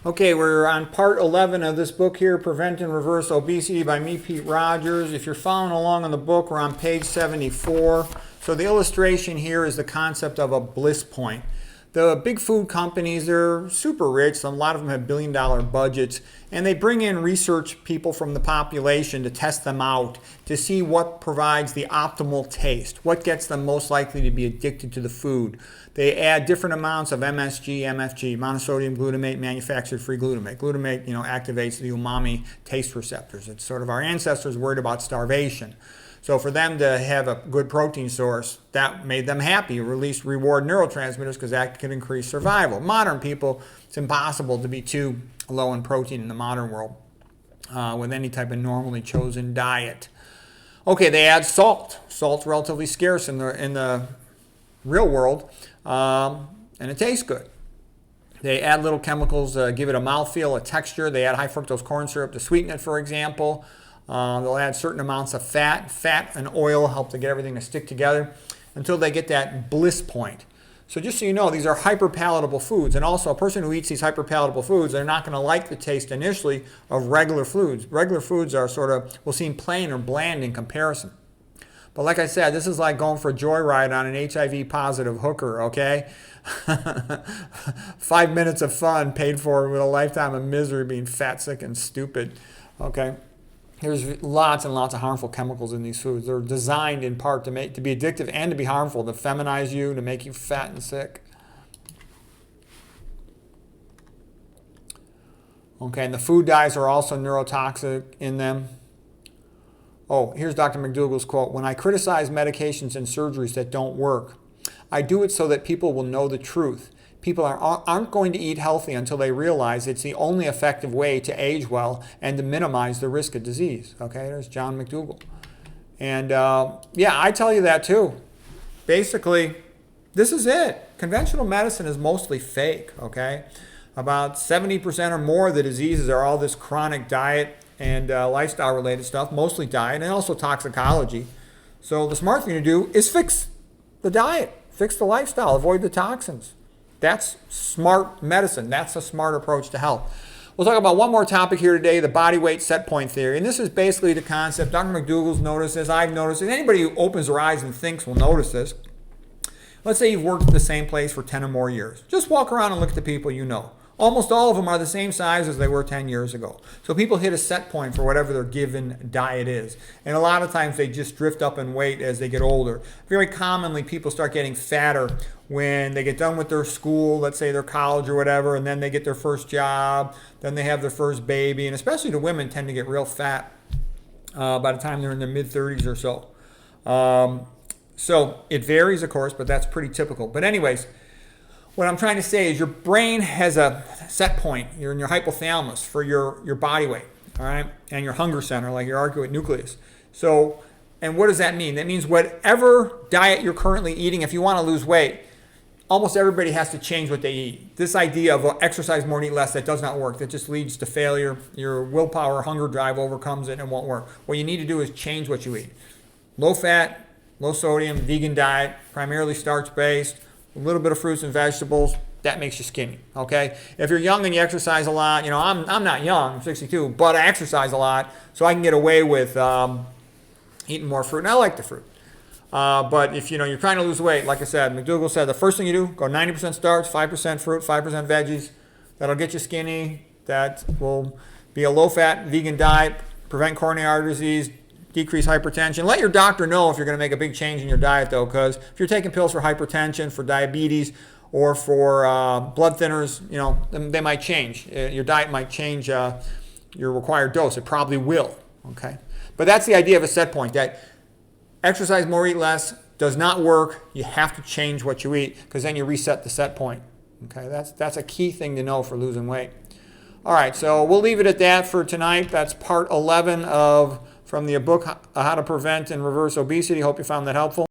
Okay, we're on part 11 of this book here, Prevent and Reverse Obesity by me, Pete Rogers. If you're following along in the book, we're on page 74. So the illustration here is the concept of a bliss point. The big food companies, they're super rich. A lot of them have billion-dollar budgets, and they bring in research people from the population to test them out, to see what provides the optimal taste, what gets them most likely to be addicted to the food. They add different amounts of MSG, MFG, monosodium glutamate, manufactured free glutamate. Glutamate, activates the umami taste receptors. It's sort of our ancestors worried about starvation. So for them to have a good protein source, that made them happy, released reward neurotransmitters because that could increase survival. Modern people, it's impossible to be too low in protein in the modern world with any type of normally chosen diet. Okay, they add salt. Salt's relatively scarce in the real world, and it tastes good. They add little chemicals, give it a mouthfeel, a texture. They add high fructose corn syrup to sweeten it, for example. They'll add certain amounts of fat. Fat and oil help to get everything to stick together until they get that bliss point. So just so you know, these are hyperpalatable foods. And also, a person who eats these hyperpalatable foods, they're not going to like the taste initially of regular foods. Regular foods are will seem plain or bland in comparison. But like I said, this is like going for a joyride on an HIV-positive hooker, okay? 5 minutes of fun paid for with a lifetime of misery, being fat, sick, and stupid, okay? There's lots and lots of harmful chemicals in these foods. They're designed in part to be addictive and to be harmful, to feminize you, to make you fat and sick. Okay, and the food dyes are also neurotoxic in them. Oh, here's Dr. McDougall's quote. "When I criticize medications and surgeries that don't work, I do it so that people will know the truth. People aren't going to eat healthy until they realize it's the only effective way to age well and to minimize the risk of disease." Okay, there's John McDougall. And yeah, I tell you that too. Basically, this is it. Conventional medicine is mostly fake, okay? About 70% or more of the diseases are all this chronic diet and lifestyle-related stuff, mostly diet, and also toxicology. So the smart thing to do is fix the diet, fix the lifestyle, avoid the toxins. That's smart medicine. That's a smart approach to health. We'll talk about one more topic here today, the body weight set point theory. And this is basically the concept. Dr. McDougall's noticed this. I've noticed it. Anybody who opens their eyes and thinks will notice this. Let's say you've worked at the same place for 10 or more years. Just walk around and look at the people you know. Almost all of them are the same size as they were 10 years ago. So people hit a set point for whatever their given diet is. And a lot of times they just drift up in weight as they get older. Very commonly, people start getting fatter when they get done with their school, let's say their college or whatever, and then they get their first job, then they have their first baby, and especially the women tend to get real fat by the time they're in their mid-30s or so. So it varies, of course, but that's pretty typical. But anyways, what I'm trying to say is your brain has a set point. You're in your hypothalamus for your body weight, all right, and your hunger center, like your arcuate nucleus. So, and what does that mean? That means whatever diet you're currently eating, if you want to lose weight, almost everybody has to change what they eat. This idea of exercise more and eat less, that does not work. That just leads to failure. Your willpower, hunger drive overcomes it and it won't work. What you need to do is change what you eat. Low fat, low sodium, vegan diet, primarily starch-based, a little bit of fruits and vegetables, that makes you skinny, okay? If you're young and you exercise a lot, I'm not young, I'm 62, but I exercise a lot, so I can get away with eating more fruit, and I like the fruit. But if you're trying to lose weight, like I said, McDougall said the first thing you do, go 90% starch, 5% fruit, 5% veggies. That'll get you skinny. That will be a low-fat vegan diet, prevent coronary artery disease, decrease hypertension. Let your doctor know if you're going to make a big change in your diet, though, because if you're taking pills for hypertension, for diabetes, or for blood thinners, they might change. Your diet might change your required dose. It probably will, okay? But that's the idea of a set point, that exercise more, eat less does not work. You have to change what you eat because then you reset the set point, okay? That's a key thing to know for losing weight. All right, so we'll leave it at that for tonight. That's part 11 from the book, How to Prevent and Reverse Obesity. Hope you found that helpful.